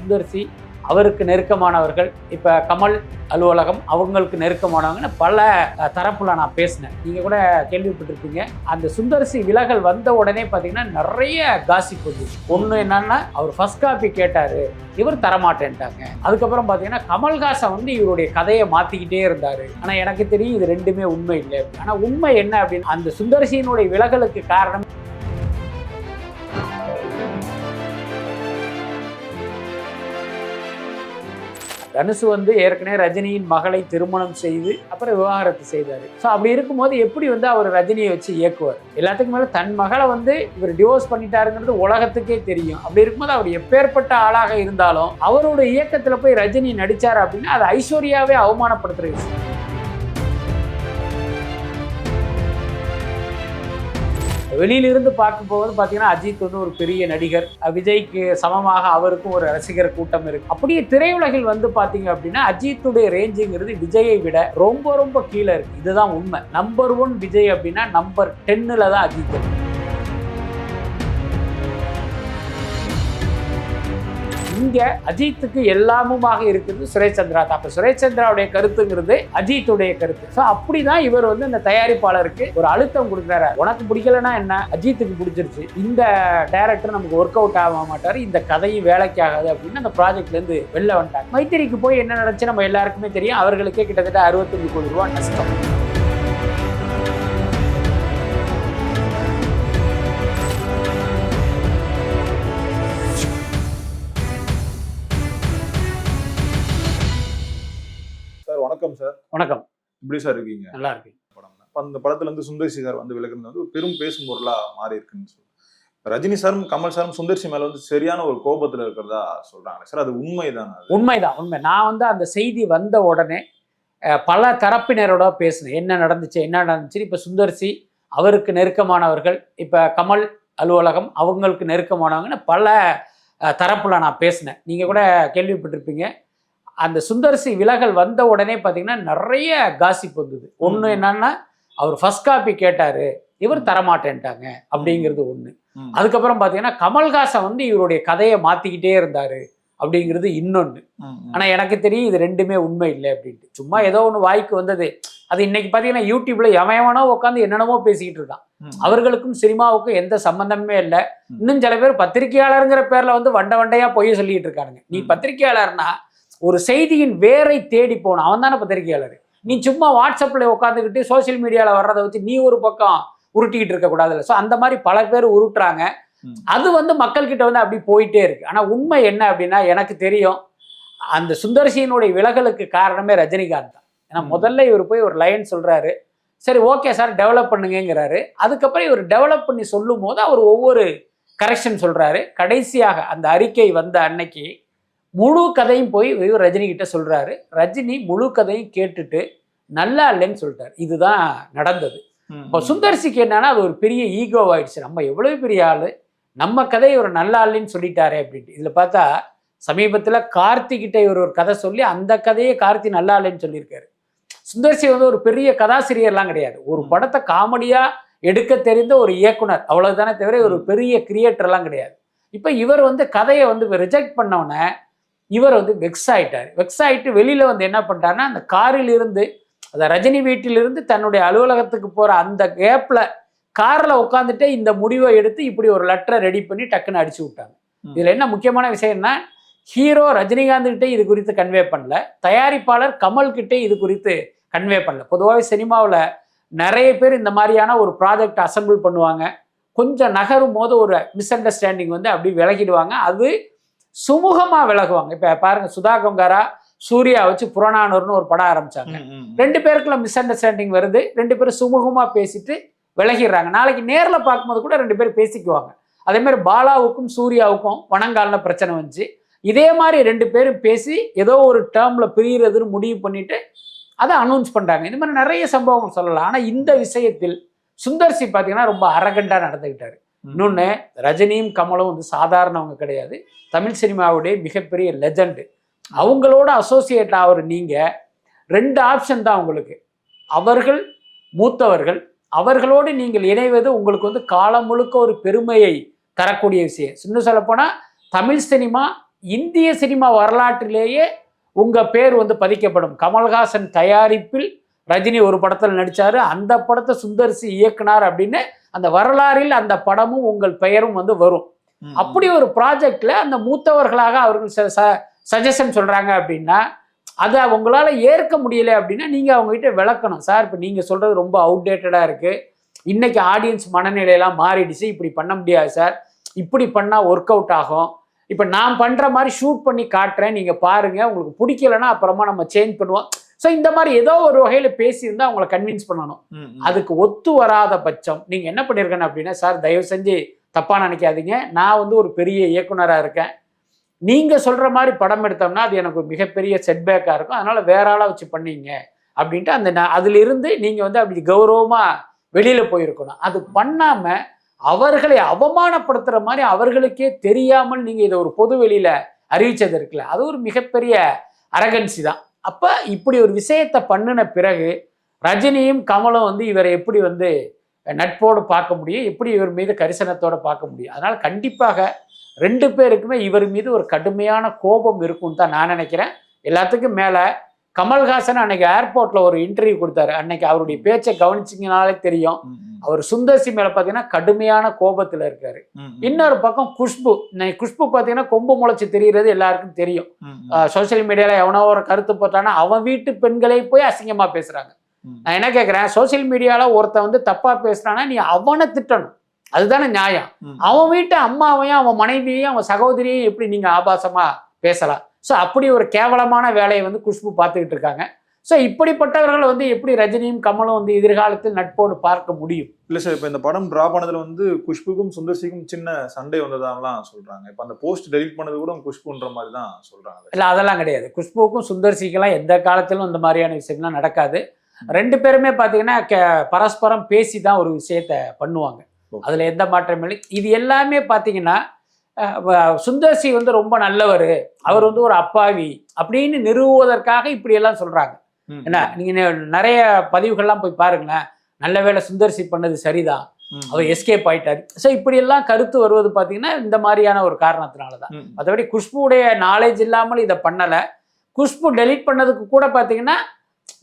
சுந்தர்சி அவருக்கு நெருக்கமானவர்கள், இப்போ கமல் அலுவலகம் அவங்களுக்கு நெருக்கமானவங்கன்னு பல தரப்புல நான் பேசினேன். நீங்கள் கூட கேள்விப்பட்டிருப்பீங்க. அந்த சுந்தர்சி விலகல் வந்த உடனே பார்த்தீங்கன்னா நிறைய காசிப் வந்துச்சு. ஒன்று என்னன்னா, அவர் ஃபர்ஸ்ட் காப்பி கேட்டார், இவர் தரமாட்டேன்ட்டாங்க. அதுக்கப்புறம் பார்த்தீங்கன்னா கமல்ஹாசன் வந்து இவருடைய கதையை மாற்றிக்கிட்டே இருந்தார். ஆனால் எனக்கு தெரியும் இது ரெண்டுமே உண்மை இல்லை. ஆனால் உண்மை என்ன அப்படின்னு, அந்த சுந்தர்சியினுடைய விலகலுக்கு காரணம் தனுசு வந்து ஏற்கனவே ரஜினியின் மகளை திருமணம் செய்து அப்புறம் விவாகரத்து செய்தார். ஸோ அப்படி இருக்கும்போது எப்படி வந்து அவர் ரஜினியை வச்சு இயக்குவார்? எல்லாத்துக்கும் மேலே தன் மகளை வந்து இவர் டிவோர்ஸ் பண்ணிட்டாருங்கிறது உலகத்துக்கே தெரியும். அப்படி இருக்கும்போது அவர் எப்பேற்பட்ட ஆளாக இருந்தாலும் அவரோட இயக்கத்தில் போய் ரஜினி நடித்தார் அப்படின்னா அது ஐஸ்வர்யாவே அவமானப்படுத்துகிற விஷயம். வெளியிலிருந்து பார்க்கும் போது பார்த்தீங்கன்னா அஜித் வந்து ஒரு பெரிய நடிகர், விஜய்க்கு சமமாக அவருக்கும் ஒரு ரசிகர் கூட்டம் இருக்கு. அப்படியே திரையுலகில் வந்து பார்த்தீங்க அப்படின்னா அஜித்துடைய ரேஞ்சுங்கிறது விஜயை விட ரொம்ப ரொம்ப கீழே இருக்கு. இதுதான் உண்மை. நம்பர் 1 விஜய் அப்படின்னா நம்பர் 10ல் தான் அஜித். இங்க அஜித்துக்கு எல்லாமுமாக இருக்குது சுரேஷ் சந்திரா தான். அப்ப சுரேஷ் சந்திராவுடைய கருத்துங்கிறது அஜித்துடைய கருத்து. ஸோ அப்படிதான் இவர் வந்து இந்த தயாரிப்பாளருக்கு ஒரு அழுத்தம் கொடுக்குறாரு. உனக்கு பிடிக்கலன்னா என்ன, அஜித்துக்கு பிடிச்சிருச்சு, இந்த டைரக்டர் நமக்கு ஒர்க் அவுட் ஆக மாட்டாரு, இந்த கதையும் வேலைக்கு ஆகாது அப்படின்னு அந்த ப்ராஜெக்ட்ல இருந்து வெளில வந்துட்டாங்க. மைத்திரிக்கு போய் என்ன நடந்துச்சு நம்ம எல்லாருக்குமே தெரியும். அவர்களுக்கே கிட்டத்தட்ட 65 கோடி ரூபாய் நஷ்டம். வணக்கம் சார். வணக்கம். எப்படி சார் இருக்கீங்க? நல்லா இருக்கு. அந்த படத்துல இருந்து சுந்தர்சி சார் வந்து விலகுனது வந்து பெரும் பேசும் பொருளா மாறி இருக்குன்னு சொல்லி ரஜினி சாரும் கமல் சாரும் சுந்தர்சி மேல வந்து சரியான ஒரு கோபத்துல இருக்கிறதா சொல்றாங்க சார். அது உண்மைதான்? உண்மைதான், உண்மை. நான் வந்து அந்த செய்தி வந்த உடனே பல தரப்பினரோட பேசினேன். என்ன நடந்துச்சு. இப்போ சுந்தர்சி அவருக்கு நெருக்கமானவர்கள், இப்போ கமல் அலுவலகம் அவங்களுக்கு நெருக்கமானவங்கன்னு பல தரப்புல நான் பேசினேன். நீங்கள் கூட கேள்விப்பட்டிருப்பீங்க. அந்த சுந்தர்சி விலகல் வந்த உடனே பார்த்தீங்கன்னா நிறைய காசிப் வந்தது. ஒன்று என்னன்னா, அவர் ஃபர்ஸ்ட் காப்பி கேட்டார், இவர் தரமாட்டேன்ட்டாங்க அப்படிங்கிறது ஒன்று. அதுக்கப்புறம் பார்த்தீங்கன்னா கமல்ஹாசன் வந்து இவருடைய கதையை மாற்றிக்கிட்டே இருந்தார் அப்படிங்கிறது இன்னொன்று. ஆனால் எனக்கு தெரியும் இது ரெண்டுமே உண்மை இல்லை அப்படின்ட்டு. சும்மா ஏதோ ஒன்று வாய்க்கு வந்தது. அது இன்னைக்கு பார்த்தீங்கன்னா யூடியூப்ல எவனோ உட்காந்து என்னென்னமோ பேசிக்கிட்டு இருக்கான். அவர்களுக்கும் சினிமாவுக்கும் எந்த சம்பந்தமே இல்லை. இன்னும் சில பேர் பத்திரிகையாளருங்கிற பேரில் வந்து வண்டையா பொய்ய சொல்லிட்டு இருக்கானுங்க. நீ பத்திரிகையாளர்னா ஒரு செய்தியின் வேரை தேடி போகணும். அவன் தானே பத்திரிகையாளர். நீ சும்மா வாட்ஸ்அப்பில் உட்காந்துக்கிட்டு சோசியல் மீடியாவில் வர்றதை வச்சு நீ ஒரு பக்கம் உருட்டிக்கிட்டு இருக்கக்கூடாதுல்ல. ஸோ அந்த மாதிரி பல பேர் உருட்டுறாங்க. அது வந்து மக்கள்கிட்ட வந்து அப்படி போயிட்டே இருக்கு. ஆனால் உண்மை என்ன அப்படின்னா, எனக்கு தெரியும் அந்த சுந்தர்சியினுடைய விலகலுக்கு காரணமே ரஜினிகாந்த் தான். ஏன்னா முதல்ல இவர் போய் ஒரு லைன் சொல்றாரு, சரி ஓகே சார் டெவலப் பண்ணுங்கிறாரு. அதுக்கப்புறம் இவர் டெவலப் பண்ணி சொல்லும் போது அவர் ஒவ்வொரு கரெக்ஷன் சொல்றாரு. கடைசியாக அந்த அறிக்கை வந்த அன்னைக்கு முழு கதையும் போய் ரஜினி கிட்ட சொல்றாரு. ரஜினி முழு கதையும் கேட்டுட்டு நல்லா இல்லைன்னு சொல்லிட்டாரு. இதுதான் நடந்தது. இப்போ சுந்தர்சிக்கு என்னன்னா அது ஒரு பெரிய ஈகோ ஆயிடுச்சு. நம்ம எவ்வளவு பெரிய ஆளு, நம்ம கதையை ஒரு நல்லா இல்லைன்னு சொல்லிட்டாரே அப்படின்ட்டு. இதுல பார்த்தா சமீபத்தில் கார்த்திகிட்ட இவர் ஒரு கதை சொல்லி அந்த கதையை கார்த்தி நல்லா இல்லைன்னு சொல்லியிருக்காரு. சுந்தர்சி வந்து ஒரு பெரிய கதாசிரியர்லாம் கிடையாது. ஒரு படத்தை காமெடியா எடுக்க தெரிந்த ஒரு இயக்குனர் அவ்வளவுதானே தவிர ஒரு பெரிய கிரியேட்டர்லாம் கிடையாது. இப்போ இவர் வந்து கதையை வந்து ரிஜெக்ட் பண்ணவொன்னே இவர் வந்து வெக்ஸ் ஆயிட்டு வெளியில வந்து என்ன பண்ணிட்டாருன்னா, அந்த காரில் இருந்து அந்த ரஜினி வீட்டிலிருந்து தன்னுடைய அலுவலகத்துக்கு போற அந்த கேப்ல கார்ல உட்காந்துட்டு இந்த முடிவை எடுத்து இப்படி ஒரு லெட்டரை ரெடி பண்ணி டக்குன்னு அடிச்சு விட்டாங்க. இதுல என்ன முக்கியமான விஷயம்னா, ஹீரோ ரஜினிகாந்த் கிட்டே இது குறித்து கன்வே பண்ணல, தயாரிப்பாளர் கமல் கிட்டே இது குறித்து கன்வே பண்ணல. பொதுவாகவே சினிமாவில் நிறைய பேர் இந்த மாதிரியான ஒரு ப்ராஜெக்ட் அசம்பிள் பண்ணுவாங்க. கொஞ்சம் நகரும் போது ஒரு மிஸ் அண்டர்ஸ்டாண்டிங் வந்து அப்படி விலகிடுவாங்க. அது சுமூகமா விலகுவாங்க. இப்ப பாருங்க, சுதா கொங்காரா சூர்யா வச்சு புறநானூர்னு ஒரு படம் ஆரம்பிச்சாங்க. 2 பேருக்குள்ள மிஸ் அண்டர்ஸ்டாண்டிங் வருது. 2 பேரும் சுமூகமா பேசிட்டு விலகிடுறாங்க. நாளைக்கு நேர்ல பார்க்கும்போது கூட 2 பேரும் பேசிக்குவாங்க. அதே மாதிரி பாலாவுக்கும் சூர்யாவுக்கும் பணங்கால பிரச்சனை வந்துச்சு. இதே மாதிரி 2 பேரும் பேசி ஏதோ ஒரு டேர்ம்ல பிரியறதுன்னு முடிவு பண்ணிட்டு அதை அனௌன்ஸ் பண்றாங்க. இந்த மாதிரி நிறைய சம்பவங்கள் சொல்லலாம். ஆனா இந்த விஷயத்தில் சுந்தர்சி பார்த்தீங்கன்னா ரொம்ப அரகண்டா நடந்துக்கிட்டாரு. இன்னொன்று, ரஜினியும் கமலும் வந்து சாதாரணவங்க கிடையாது. தமிழ் சினிமாவுடைய மிகப்பெரிய லெஜண்டு. அவங்களோட அசோசியேட் ஆகிற நீங்கள் 2 ஆப்ஷன் தான் உங்களுக்கு. அவர்கள் மூத்தவர்கள், அவர்களோடு நீங்கள் இணைவது உங்களுக்கு வந்து காலம் முழுக்க ஒரு பெருமையை தரக்கூடிய விஷயம். இன்னும் சொல்லப்போனால் தமிழ் சினிமா இந்திய சினிமா வரலாற்றிலேயே உங்க பேர் வந்து பதிக்கப்படும். கமல்ஹாசன் தயாரிப்பில் ரஜினி ஒரு படத்தில் நடிச்சாரு, அந்த படத்தை சுந்தர்சி இயக்குனார் அப்படின்னு அந்த வரலாறில் அந்த படமும் உங்கள் பெயரும் வந்து வரும். அப்படி ஒரு ப்ராஜெக்ட்ல அந்த மூத்தவர்களாக அவர்கள் சஜஷன் சொல்றாங்க அப்படின்னா அதை உங்களால ஏற்க முடியல அப்படின்னா நீங்க அவங்க கிட்ட விளக்கணும். சார், இப்போ நீங்க சொல்றது ரொம்ப அவுடேட்டடா இருக்கு, இன்னைக்கு ஆடியன்ஸ் மனநிலையெல்லாம் மாறிடுச்சு, இப்படி பண்ண முடியாது சார், இப்படி பண்ணா ஒர்க் அவுட் ஆகும், இப்போ நான் பண்ற மாதிரி ஷூட் பண்ணி காட்டுறேன், நீங்க பாருங்க, உங்களுக்கு பிடிக்கலன்னா அப்புறமா நம்ம சேஞ்ச் பண்ணுவோம். ஸோ இந்த மாதிரி ஏதோ ஒரு வகையில பேசியிருந்தா அவங்களை கன்வின்ஸ் பண்ணணும். அதுக்கு ஒத்து வராத பட்சம் நீங்க என்ன பண்ணிருக்கணும் அப்படின்னா, சார் தயவு செஞ்சு தப்பா நினைக்காதீங்க, நான் வந்து ஒரு பெரிய இயக்குனரா இருக்கேன், நீங்க சொல்ற மாதிரி படம் எடுத்தோம்னா அது எனக்கு மிகப்பெரிய செட்பேக்கா இருக்கும், அதனால வேற ஆளா வச்சு பண்ணீங்க அப்படின்ட்டு அந்த அதுல இருந்து நீங்க வந்து அப்படி கௌரவமா வெளியில போயிருக்கணும். அது பண்ணாம அவர்களை அவமானப்படுத்துற மாதிரி அவர்களுக்கே தெரியாமல் நீங்க இதை ஒரு பொது வெளியில அறிவிச்சது இருக்குல்ல, அது ஒரு மிகப்பெரிய அரகன்சி தான். அப்ப இப்படி ஒரு விஷயத்தை பண்ணின பிறகு ரஜினியும் கமலும் வந்து இவரை எப்படி வந்து நட்போடு பார்க்க முடியும், எப்படி இவர் மீது கரிசனத்தோட பார்க்க முடியும்? அதனால கண்டிப்பாக 2 பேருக்குமே இவர் மீது ஒரு கடுமையான கோபம் இருக்கும்னு தான் நான் நினைக்கிறேன். எல்லாத்துக்கும் மேல கமல்ஹாசன் அன்னைக்கு ஏர்போர்ட்ல ஒரு இன்டர்வியூ கொடுத்தாரு. அன்னைக்கு அவருடைய பேச்சை கவனிச்சிங்கனாலே தெரியும், அவர் சுந்தர்சி மேல பாத்தீங்கன்னா கடுமையான கோபத்துல இருக்காரு. இன்னொரு பக்கம் குஷ்பு பாத்தீங்கன்னா கொம்பு முளைச்சு தெரிகிறது எல்லாருக்கும் தெரியும். சோசியல் மீடியால எவனோ ஒரு கருத்து போட்டானா அவன் வீட்டு பெண்களை போய் அசிங்கமா பேசுறாங்க. நான் என்ன கேட்கிறேன், சோசியல் மீடியால ஒருத்தன் வந்து தப்பா பேசுறானா நீ அவனை திட்டணும், அதுதானே நியாயம். அவன் வீட்டு அம்மாவையும் அவன் மனைவியையும் அவன் சகோதரியையும் எப்படி நீங்க ஆபாசமா பேசலாம்? ஸோ அப்படி ஒரு கேவலமான வேலையை வந்து குஷ்பு பார்த்துக்கிட்டு இருக்காங்க. ஸோ இப்படிப்பட்டவர்கள் வந்து எப்படி ரஜினியும் கமலும் வந்து எதிர்காலத்தில் நட்போடு பார்க்க முடியும்? இல்லை சார், இப்போ இந்த படம் டிராப் ஆனதுல வந்து குஷ்புக்கும் சுந்தர்சிக்கும் சின்ன சண்டை வந்ததாலாம் சொல்றாங்க. இப்போ அந்த போஸ்ட் டெலிட் பண்ணது கூட குஷ்புன்ற மாதிரி தான் சொல்றாங்க. இல்லை, அதெல்லாம் கிடையாது. குஷ்புக்கும் சுந்தர்சிக்கெல்லாம் எந்த காலத்திலும் இந்த மாதிரியான விஷயம்லாம் நடக்காது. 2 பேருமே பார்த்தீங்கன்னா பரஸ்பரம் பேசி தான் ஒரு விஷயத்த பண்ணுவாங்க, அதுல எந்த மாற்றமும் இல்லை. இது எல்லாமே பார்த்தீங்கன்னா சுந்தர்சி வந்து ரொம்ப நல்லவர், அவர் வந்து ஒரு அப்பாவி அப்படின்னு நிறுவுவதற்காக இப்படி எல்லாம் சொல்றாங்க. என்ன, நீங்க நிறைய பதிவுகள்லாம் போய் பாருங்களேன், நல்ல வேளை சுந்தர்சி பண்ணது சரிதான், அவர் எஸ்கேப் ஆயிட்டாரு. ஸோ இப்படி எல்லாம் கருத்து வருவது பார்த்தீங்கன்னா இந்த மாதிரியான ஒரு காரணத்தினாலதான். மற்றபடி குஷ்புடைய நாலேஜ் இல்லாமல் இதை பண்ணல. குஷ்பு டெலிட் பண்ணதுக்கு கூட பார்த்தீங்கன்னா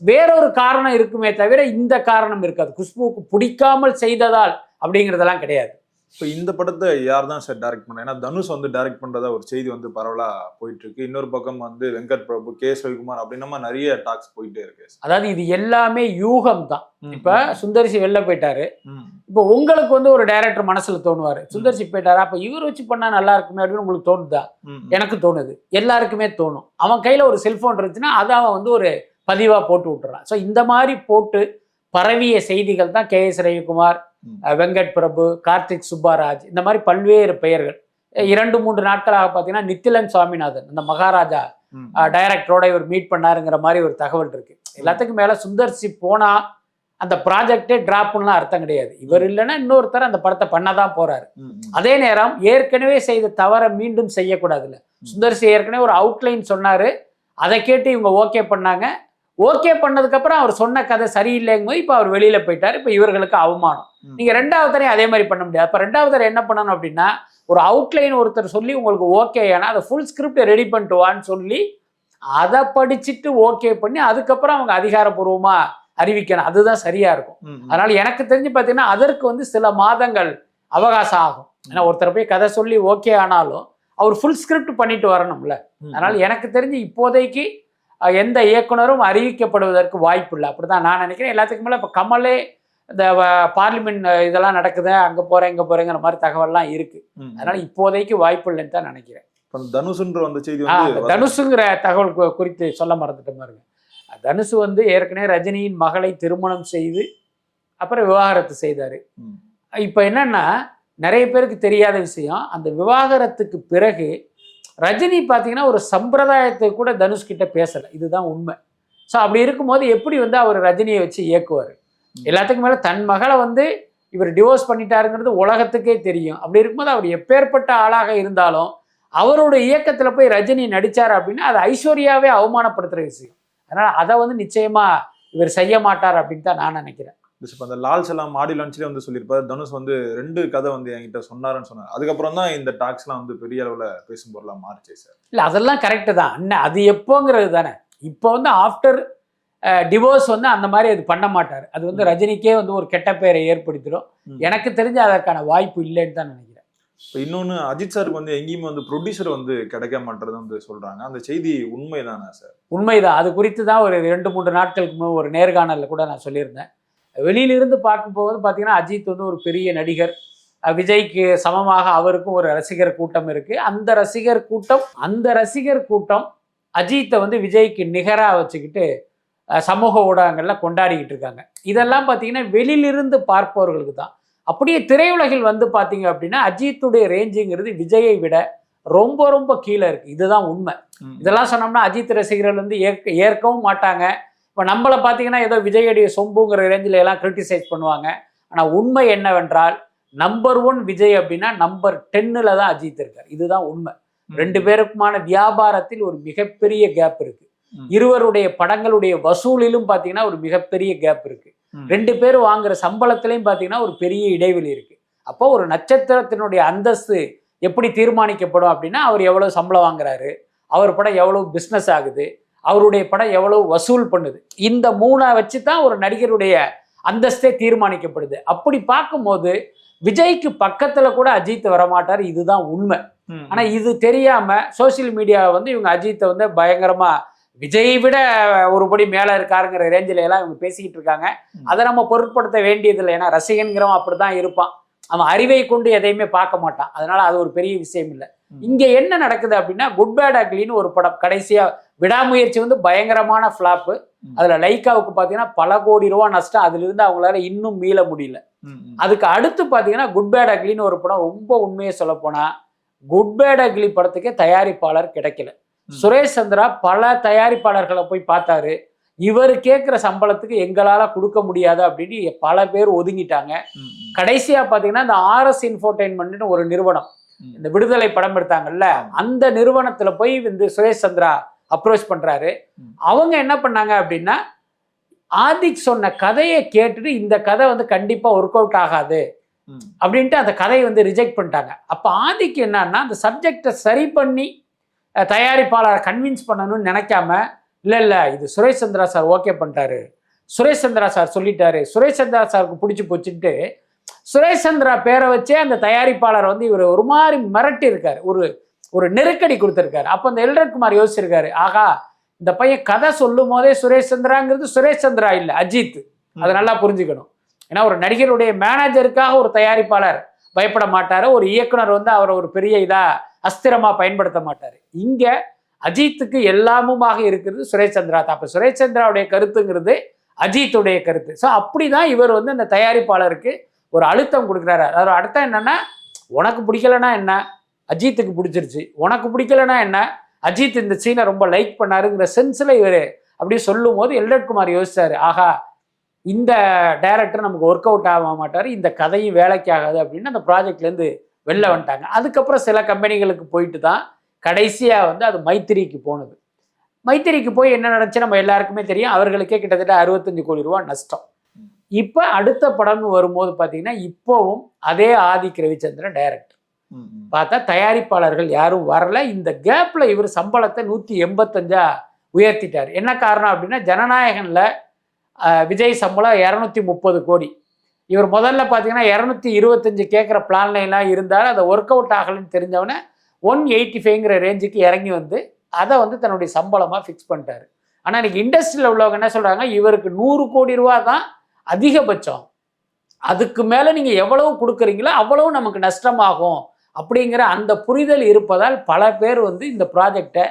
வேறொரு காரணம் இருக்குமே தவிர இந்த காரணம் இருக்காது. குஷ்புவுக்கு பிடிக்காமல் செய்ததால் அப்படிங்கிறதெல்லாம் கிடையாது. இப்போ இந்த படத்தை யார் தான் சார் டைரக்ட் பண்ண? ஏன்னா தனுஷ் வந்து டைரக்ட் பண்றதா ஒரு செய்தி வந்து பரவலா போயிட்டு இருக்கு. இன்னொரு பக்கம் வந்து வெங்கட் பிரபு, கே ரவிக்குமார் அப்படின்னா நிறைய டாக்ஸ் போயிட்டே இருக்கு. அதாவது இது எல்லாமே யூகம் தான். இப்ப சுந்தர்சி வெளில போயிட்டாரு, இப்போ உங்களுக்கு வந்து ஒரு டைரக்டர் மனசுல தோணுவாரு, சுந்தர்சி போயிட்டாரு, அப்ப இவர் வச்சு பண்ணா நல்லா இருக்குமே அப்படின்னு உங்களுக்கு தோணுதா? எனக்கு தோணுது, எல்லாருக்குமே தோணும். அவன் கையில ஒரு செல்போன் இருந்துச்சுன்னா அதை அவன் வந்து ஒரு பதிவா போட்டு விட்டுறான். ஸோ இந்த மாதிரி போட்டு பரவிய செய்திகள் தான் கே ரவிக்குமார், வெங்கட் பிரபு, கார்த்திக் சுப்பாராஜ், இந்த மாதிரி பல்வேறு பெயர்கள். 2-3 நாட்களாக பார்த்தீங்கன்னா நித்திலன் சுவாமிநாதன், அந்த மகாராஜா டைரக்டரோட இவர் மீட் பண்ணாருங்கிற மாதிரி ஒரு தகவல் இருக்கு. எல்லாத்துக்கும் மேல சுந்தர்சி போனா அந்த ப்ராஜெக்டே டிராப்லாம் அர்த்தம் கிடையாது. இவர் இல்லைன்னா இன்னொருத்தர் அந்த படத்தை பண்ணதான் போறாரு. அதே நேரம் ஏற்கனவே செய்த தவறை மீண்டும் செய்யக்கூடாதுல்ல. சுந்தர்சி ஏற்கனவே ஒரு அவுட்லைன் சொன்னாரு, அதை கேட்டு இவங்க ஓகே பண்ணாங்க. ஓகே பண்ணதுக்கு அப்புறம் அவர் சொன்ன கதை சரியில்லைங்கும் போது இப்ப அவர் வெளியில போயிட்டாரு. இப்ப இவர்களுக்கு அவமானம். நீங்க 2வது தரையும் அதே மாதிரி பண்ண முடியாது. அப்ப 2வது தடவை என்ன பண்ணணும் அப்படின்னா, ஒரு அவுட்லைன் ஒருத்தர் சொல்லி உங்களுக்கு ஓகே ஏன்னா அதை ஃபுல் ஸ்கிரிப்ட் ரெடி பண்ணிட்டு வான்னு சொல்லி அதை படிச்சுட்டு ஓகே பண்ணி அதுக்கப்புறம் அவங்க அதிகாரப்பூர்வமா அறிவிக்கணும். அதுதான் சரியா இருக்கும். அதனால எனக்கு தெரிஞ்சு பார்த்தீங்கன்னா அதற்கு வந்து சில மாதங்கள் அவகாசம் ஆகும். ஏன்னா ஒருத்தர் போய் கதை சொல்லி ஓகே ஆனாலும் அவர் ஃபுல் ஸ்கிரிப்ட் பண்ணிட்டு வரணும்ல. அதனால எனக்கு தெரிஞ்சு இப்போதைக்கு எந்த இயக்குனரும் அறிவிக்கப்படுவதற்கு வாய்ப்பு இல்லை, அப்படிதான் நான் நினைக்கிறேன். எல்லாத்துக்கும் மேலே இப்போ கமலே இந்த பார்லிமெண்ட் இதெல்லாம் நடக்குது, அங்கே போகிறேன் இங்கே போகிறேங்கிற மாதிரி தகவல்லாம் இருக்கு. அதனால இப்போதைக்கு வாய்ப்பு இல்லைன்னு தான் நினைக்கிறேன். தனுஷுன்ற அந்த செய்தி தனுஷுங்கிற தகவல் குறித்து சொல்ல மறந்துட்ட பாருங்க. தனுஷ் வந்து ஏற்கனவே ரஜினியின் மகளை திருமணம் செய்து அப்புறம் விவாகரத்து செய்தாரு. இப்போ என்னன்னா நிறைய பேருக்கு தெரியாத விஷயம், அந்த விவாகரத்துக்கு பிறகு ரஜினி பார்த்தீங்கன்னா ஒரு சம்பிரதாயத்தை கூட தனுஷ் கிட்ட பேசலை, இதுதான் உண்மை. ஸோ அப்படி இருக்கும்போது எப்படி வந்து அவர் ரஜினியை வச்சு இயக்குவார்? எல்லாத்துக்கும் மேலே தன் மகளை வந்து இவர் டிவோர்ஸ் பண்ணிட்டாருங்கிறது உலகத்துக்கே தெரியும். அப்படி இருக்கும்போது அவர் எப்பேற்பட்ட ஆளாக இருந்தாலும் அவரோட இயக்கத்தில் போய் ரஜினி நடித்தார் அப்படின்னா அது ஐஸ்வர்யாவே அவமானப்படுத்துகிற விஷயம். அதனால் அதை வந்து நிச்சயமாக இவர் செய்ய மாட்டார் அப்படின்னு தான் நான் நினைக்கிறேன். இப்ப அந்த லால் சலாம் ஆடி லான்ச்லேயே வந்து சொல்லியிருப்பாரு, தனுஷ் வந்து 2 கதை வந்து என்கிட்ட சொன்னாருன்னு சொன்னார். அதுக்கப்புறம் தான் இந்த டாக்ஸ்லாம் வந்து பெரிய அளவுல பேசும் பொருளா மாறிச்சே சார். இல்லை அதெல்லாம் கரெக்டு தான் அண்ணன், அது எப்போங்கிறது தானே. இப்போ வந்து ஆஃப்டர் டிவோர்ஸ் வந்து அந்த மாதிரி அது பண்ண மாட்டார். அது வந்து ரஜினிக்கே வந்து ஒரு கெட்ட பெயரை ஏற்படுத்திடும். எனக்கு தெரிஞ்ச அதற்கான வாய்ப்பு இல்லைன்னு தான் நினைக்கிறேன். இப்போ இன்னொன்று அஜித் சாருக்கு வந்து எங்கேயுமே வந்து ப்ரொடியூசர் வந்து கிடைக்க மாட்டேறது வந்து சொல்றாங்க. அந்த செய்தி உண்மைதானா சார்? உண்மைதான். அது குறித்து தான் ஒரு 2-3 நாட்களுக்கு முன்பு ஒரு நேர்காணலில் கூட நான் சொல்லியிருந்தேன். வெளியிலிருந்து பார்க்கும்போது பார்த்தீங்கன்னா அஜித் வந்து ஒரு பெரிய நடிகர், விஜய்க்கு சமமாக அவருக்கும் ஒரு ரசிகர் கூட்டம் இருக்கு. அந்த ரசிகர் கூட்டம் அஜித்தை வந்து விஜய்க்கு நிகராக வச்சுக்கிட்டு சமூக ஊடகங்கள்ல கொண்டாடிக்கிட்டு இருக்காங்க. இதெல்லாம் பார்த்தீங்கன்னா வெளியிலிருந்து பார்ப்பவர்களுக்கு தான். அப்படியே திரையுலகில் வந்து பார்த்தீங்க அப்படின்னா அஜித்துடைய ரேஞ்சுங்கிறது விஜயை விட ரொம்ப ரொம்ப கீழே இருக்கு. இதுதான் உண்மை. இதெல்லாம் சொன்னோம்னா அஜித் ரசிகர்கள் வந்து ஏற்கவும் மாட்டாங்க. இப்போ நம்மளை பார்த்தீங்கன்னா ஏதோ விஜயுடைய சொம்புங்கிற ரேஞ்சில் எல்லாம் கிரிட்டிசைஸ் பண்ணுவாங்க. ஆனால் உண்மை என்னவென்றால் நம்பர் 1 விஜய் அப்படின்னா நம்பர் 10ல் தான் அஜித் இருக்கார். இதுதான் உண்மை. 2 பேருக்குமான வியாபாரத்தில் ஒரு மிகப்பெரிய கேப் இருக்கு. இருவருடைய படங்களுடைய வசூலிலும் பார்த்தீங்கன்னா ஒரு மிகப்பெரிய கேப் இருக்கு. 2 பேரும் வாங்குற சம்பளத்திலையும் பார்த்தீங்கன்னா ஒரு பெரிய இடைவெளி இருக்கு. அப்போ ஒரு நட்சத்திரத்தினுடைய அந்தஸ்து எப்படி தீர்மானிக்கப்படும் அப்படின்னா அவர் எவ்வளவு சம்பளம் வாங்குறாரு, அவர் படம் எவ்வளவு பிஸ்னஸ் ஆகுது, அவருடைய படம் எவ்வளவு வசூல் பண்ணுது, இந்த 3 வச்சு தான் ஒரு நடிகருடைய அந்தஸ்தே தீர்மானிக்கப்படுது. அப்படி பார்க்கும்போது விஜய்க்கு பக்கத்துல கூட அஜித் வரமாட்டார். இதுதான் உண்மை. ஆனா இது தெரியாம சோசியல் மீடியா வந்து இவங்க அஜித்தை வந்து பயங்கரமா விஜயை விட ஒருபடி மேல இருக்காருங்கிற ரேஞ்சில எல்லாம் இவங்க பேசிக்கிட்டு இருக்காங்க. அதை நம்ம பொருட்படுத்த வேண்டியதில்லை. ஏன்னா ரசிகன்கிறவன் அப்படிதான் இருப்பான். அவன் அறிவை கொண்டு எதையுமே பார்க்க மாட்டான். அதனால அது ஒரு பெரிய விஷயம் இல்லை. இங்க என்ன நடக்குது அப்படின்னா குட் பேட் அக்லின்னு ஒரு படம் கடைசியா விடாமுயற்சி வந்து பயங்கரமான ஃபிளாப்பு. அதுல லைக்காவுக்கு பாத்தீங்கன்னா பல கோடி ரூபா நஷ்டம். அதுல இருந்து அவங்களால இன்னும் மீள முடியல. அதுக்கு அடுத்து பாத்தீங்கன்னா குட் பேட் அக்லின்னு ஒரு படம். ரொம்ப உண்மையை சொல்ல போனா குட் பேட் அக்லி படத்துக்கே தயாரிப்பாளர் கிடைக்கல. சுரேஷ் சந்திரா பல தயாரிப்பாளர்களை போய் பார்த்தாரு. இவர் கேட்குற சம்பளத்துக்கு எங்களால கொடுக்க முடியாது அப்படின்னு பல பேர் ஒதுங்கிட்டாங்க. கடைசியா பாத்தீங்கன்னா இந்த ஆர்எஸ் இன்ஃபோர்டைன்மெண்ட்னு ஒரு நிறுவனம், இந்த விடுதலை படம் எடுத்தாங்கல்ல, அந்த நிறுவனத்துல போய் இந்த சுரேஷ் சந்திரா அப்ரோச் பண்றாரு. அவங்க என்ன பண்ணாங்க அப்படின்னா ஆதிக் சொன்ன கதையை கேட்டுட்டு இந்த கதை வந்து கண்டிப்பா ஒர்க் அவுட் ஆகாது அப்படின்ட்டு அந்த கதையை வந்து ரிஜெக்ட் பண்ணிட்டாங்க. அப்ப ஆதிக் என்னன்னா அந்த சப்ஜெக்டை சரி பண்ணி தயாரிப்பாளரை கன்வின்ஸ் பண்ணணும்னு நினைக்காம இல்லை இது சுரேஷ் சந்திரா சார் ஓகே பண்ணிட்டாரு, சுரேஷ் சந்திரா சார் சொல்லிட்டாரு, சுரேஷ் சந்திரா சாருக்கு பிடிச்சி போச்சுட்டு சுரேஷ் சந்திரா பேரை வச்சே அந்த தயாரிப்பாளர் வந்து இவர் ஒரு மாதிரி மிரட்டி இருக்காரு, ஒரு நெருக்கடி கொடுத்துருக்காரு. அப்போ அந்த எல்ரட் குமார் யோசிச்சிருக்காரு, ஆகா இந்த பையன் கதை சொல்லும் போதே சுரேஷ் சந்திராங்கிறது சுரேஷ் சந்திரா இல்லை அஜித். அதை நல்லா புரிஞ்சுக்கணும். ஏன்னா ஒரு நடிகருடைய மேனேஜருக்காக ஒரு தயாரிப்பாளர் பயப்பட மாட்டாரு, ஒரு இயக்குனர் வந்து அவரை ஒரு பெரிய இதா அஸ்திரமா பயன்படுத்த மாட்டாரு. இங்க அஜித்துக்கு எல்லாமுமாக இருக்கிறது சுரேஷ் சந்திரா தான். அப்ப சுரேஷ் சந்திராவுடைய கருத்துங்கிறது அஜித்துடைய கருத்து. ஸோ அப்படிதான் இவர் வந்து அந்த தயாரிப்பாளருக்கு ஒரு அழுத்தம் கொடுக்குறாரு. அதோட அர்த்தம் என்னன்னா உனக்கு பிடிக்கலன்னா என்ன, அஜித்துக்கு பிடிச்சிருச்சு, உனக்கு பிடிக்கலன்னா என்ன, அஜித் இந்த சீனை ரொம்ப லைக் பண்ணாருங்கிற சென்ஸ்ல இவர் அப்படி சொல்லும் போது எல்ரட் குமார் யோசிச்சாரு, ஆகா இந்த டைரக்டர் நமக்கு ஒர்க் அவுட் ஆக மாட்டாரு, இந்த கதையும் வேலைக்கு ஆகாது அப்படின்னு அந்த ப்ராஜெக்ட்லேருந்து வெளில வந்துட்டாங்க. அதுக்கப்புறம் சில கம்பெனிகளுக்கு போயிட்டு தான் கடைசியா வந்து அது மைத்திரிக்கு போனது. மைத்திரிக்கு போய் என்ன நடந்துச்சு நம்ம எல்லாருக்குமே தெரியும். அவர்களுக்கே கிட்டத்தட்ட 65 கோடி ரூபா நஷ்டம். இப்போ அடுத்த படம்னு வரும்போது பார்த்தீங்கன்னா இப்போவும் அதே ஆதிக் ரவிச்சந்திரன் டைரக்டர். பார்த்தா தயாரிப்பாளர்கள் யாரும் வரல. இந்த கேப்ல இவர் சம்பளத்தை 185 உயர்த்திட்டார். என்ன காரணம் அப்படின்னா ஜனநாயகன்ல விஜய் சம்பளம் 230 கோடி. இவர் முதல்ல பார்த்தீங்கன்னா 225 கேட்குற பிளான்லாம் இருந்தார். அதை ஒர்க் அவுட் ஆகலன்னு தெரிஞ்சவொடனே 185ங்கிற ரேஞ்சுக்கு இறங்கி வந்து அதை வந்து தன்னுடைய சம்பளமாக ஃபிக்ஸ் பண்ணிட்டாரு. ஆனால் இன்னைக்கு இண்டஸ்ட்ரியில் உள்ளவங்க என்ன சொல்கிறாங்க, இவருக்கு 100 கோடி ரூபா தான் அதிகபட்சம், அதுக்கு மேலே நீங்கள் எவ்வளவு கொடுக்குறீங்களோ அவ்வளவு நமக்கு நஷ்டமாகும் அப்படிங்கிற அந்த புரிதல் இருப்பதால் பல பேர் வந்து இந்த ப்ராஜெக்டை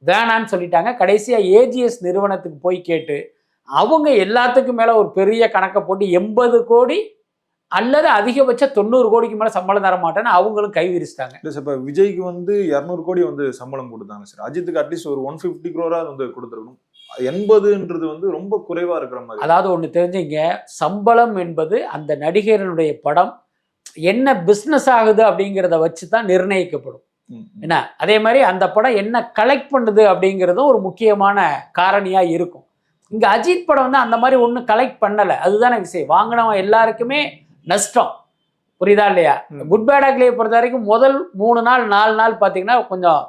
வேணான்னு சொல்லிட்டாங்க. கடைசியாக ஏஜிஎஸ் நிறுவனத்துக்கு போய் கேட்டு அவங்க எல்லாத்துக்கும் மேலே ஒரு பெரிய கணக்கை போட்டு 80 கோடி அல்லது அதிகபட்சம் 90 கோடிக்கு மேலே சம்பளம் தர மாட்டேன்னு அவங்களும் கை விரிச்சிட்டாங்க. இல்லை சார், இப்போ விஜய்க்கு வந்து 200 கோடி வந்து சம்பளம் கொடுத்தாங்க சார். அஜித்துக்கு அட்லீஸ்ட் ஒரு 150 crore வந்து கொடுத்துருக்கணும். 80ன்றது வந்து ரொம்ப குறைவா இருக்கிற மாதிரி. அதாவது ஒன்று தெரிஞ்சுங்க, சம்பளம் என்பது அந்த நடிகர்களுடைய படம் என்ன பிஸ்னஸ் ஆகுது அப்படிங்கிறத வச்சு தான் நிர்ணயிக்கப்படும். என்ன அதே மாதிரி அந்த படம் என்ன கலெக்ட் பண்ணுது அப்படிங்கிறதும் ஒரு முக்கியமான காரணியாக இருக்கும். இங்கே அஜித் படம் வந்து அந்த மாதிரி ஒன்றும் கலெக்ட் பண்ணலை. அதுதானே விஷயம். வாங்கினவன் எல்லாருக்குமே நஷ்டம். புரியுதா இல்லையா? குட் பேட் அக்லியை பொறுத்த வரைக்கும் முதல் 3 நாள் 4 நாள் பார்த்தீங்கன்னா கொஞ்சம்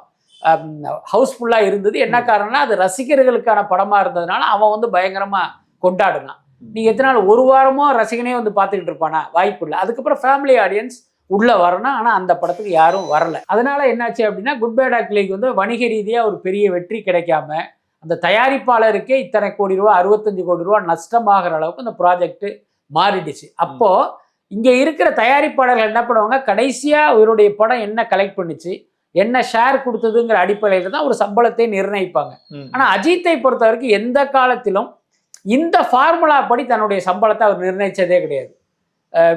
ஹவுஸ்ஃபுல்லாக இருந்தது. என்ன காரணம்னா அது ரசிகர்களுக்கான படமாக இருந்ததுனால அவன் வந்து பயங்கரமாக கொண்டாடினான். நீங்கள் எத்தனை நாள், ஒரு வாரமோ ரசிகனே வந்து பார்த்துக்கிட்டு இருப்பானா? வாய்ப்பு இல்லை. அதுக்கப்புறம் ஃபேமிலி ஆடியன்ஸ் உள்ளே வரணும். ஆனால் அந்த படத்துக்கு யாரும் வரல. அதனால என்னாச்சு அப்படின்னா குட் பேட் அக்லிக்கு வந்து வணிக ரீதியாக ஒரு பெரிய வெற்றி கிடைக்காம அந்த தயாரிப்பாளருக்கே இத்தனை கோடி ரூபா 65 கோடி ரூபா நஷ்டமாகிற அளவுக்கு அந்த ப்ராஜெக்ட் மாறிடுச்சு. அப்போ இங்கே இருக்கிற தயாரிப்பாளர்கள் என்ன பண்ணுவாங்க, கடைசியாக இவருடைய படம் என்ன கலெக்ட் பண்ணிச்சு, என்ன ஷேர் கொடுத்ததுங்கிற அடிப்படையில் தான் ஒரு சம்பளத்தை நிர்ணயிப்பாங்க. ஆனால் அஜித்தை பொறுத்த வரைக்கும் எந்த காலத்திலும் இந்த ஃபார்முலா படி தன்னுடைய சம்பளத்தை அவர் நிர்ணயிச்சதே கிடையாது.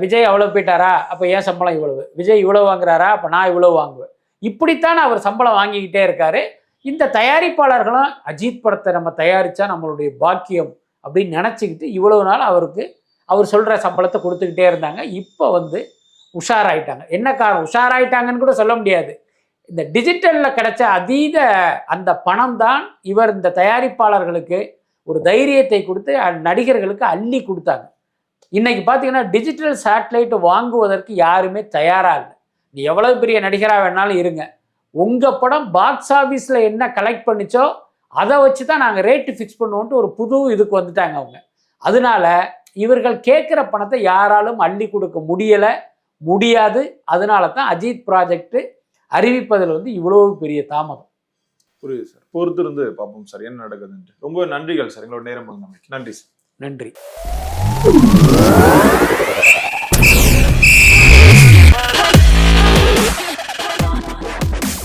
விஜய் அவ்வளவு போயிட்டாரா, அப்போ ஏன் சம்பளம் இவ்வளவு, விஜய் இவ்வளவு வாங்குறாரா, அப்போ நான் இவ்வளவு வாங்குவேன், இப்படித்தான் அவர் சம்பளம் வாங்கிக்கிட்டே இருக்காரு. இந்த தயாரிப்பாளர்களும் அஜித் படத்தை நம்ம தயாரிச்சா நம்மளுடைய பாக்கியம் அப்படின்னு நினச்சிக்கிட்டு இவ்வளவு நாள் அவருக்கு அவர் சொல்கிற சம்பளத்தை கொடுத்துக்கிட்டே இருந்தாங்க. இப்போ வந்து உஷாராயிட்டாங்க. என்ன காரணம் உஷாராயிட்டாங்கன்னு கூட சொல்ல முடியாது. இந்த டிஜிட்டலில் கிடைச்ச அதீத அந்த பணம் தான் இவர் இந்த தயாரிப்பாளர்களுக்கு ஒரு தைரியத்தை கொடுத்து நடிகர்களுக்கு அள்ளி கொடுத்தாங்க. இன்னைக்கு பார்த்தீங்கன்னா டிஜிட்டல் சேட்டலைட் வாங்குவதற்கு யாருமே தயாராக இல்லை. நீ எவ்வளவு பெரிய நடிகராக வேணாலும் இருங்க, உங்கள் படம் பாக்ஸ் ஆஃபீஸில் என்ன கலெக்ட் பண்ணிச்சோ அதை வச்சு தான் நாங்கள் ரேட்டு ஃபிக்ஸ் பண்ணுவோன்ட்டு ஒரு புது இதுக்கு வந்துட்டாங்க அவங்க. அதனால இவர்கள் கேட்குற பணத்தை யாராலும் அள்ளி கொடுக்க முடியாது. அதனால தான் அஜித் ப்ராஜெக்ட் அறிவிப்பதில் வந்து இவ்வளவு பெரிய தாமதம். புரியுது சார். பொறுத்திருந்து பார்ப்போம் சார் என்ன நடக்குதுன்ட்டு. ரொம்ப நன்றிகள் சார், எங்களோட நேரம் நன்றி சார். நன்றி.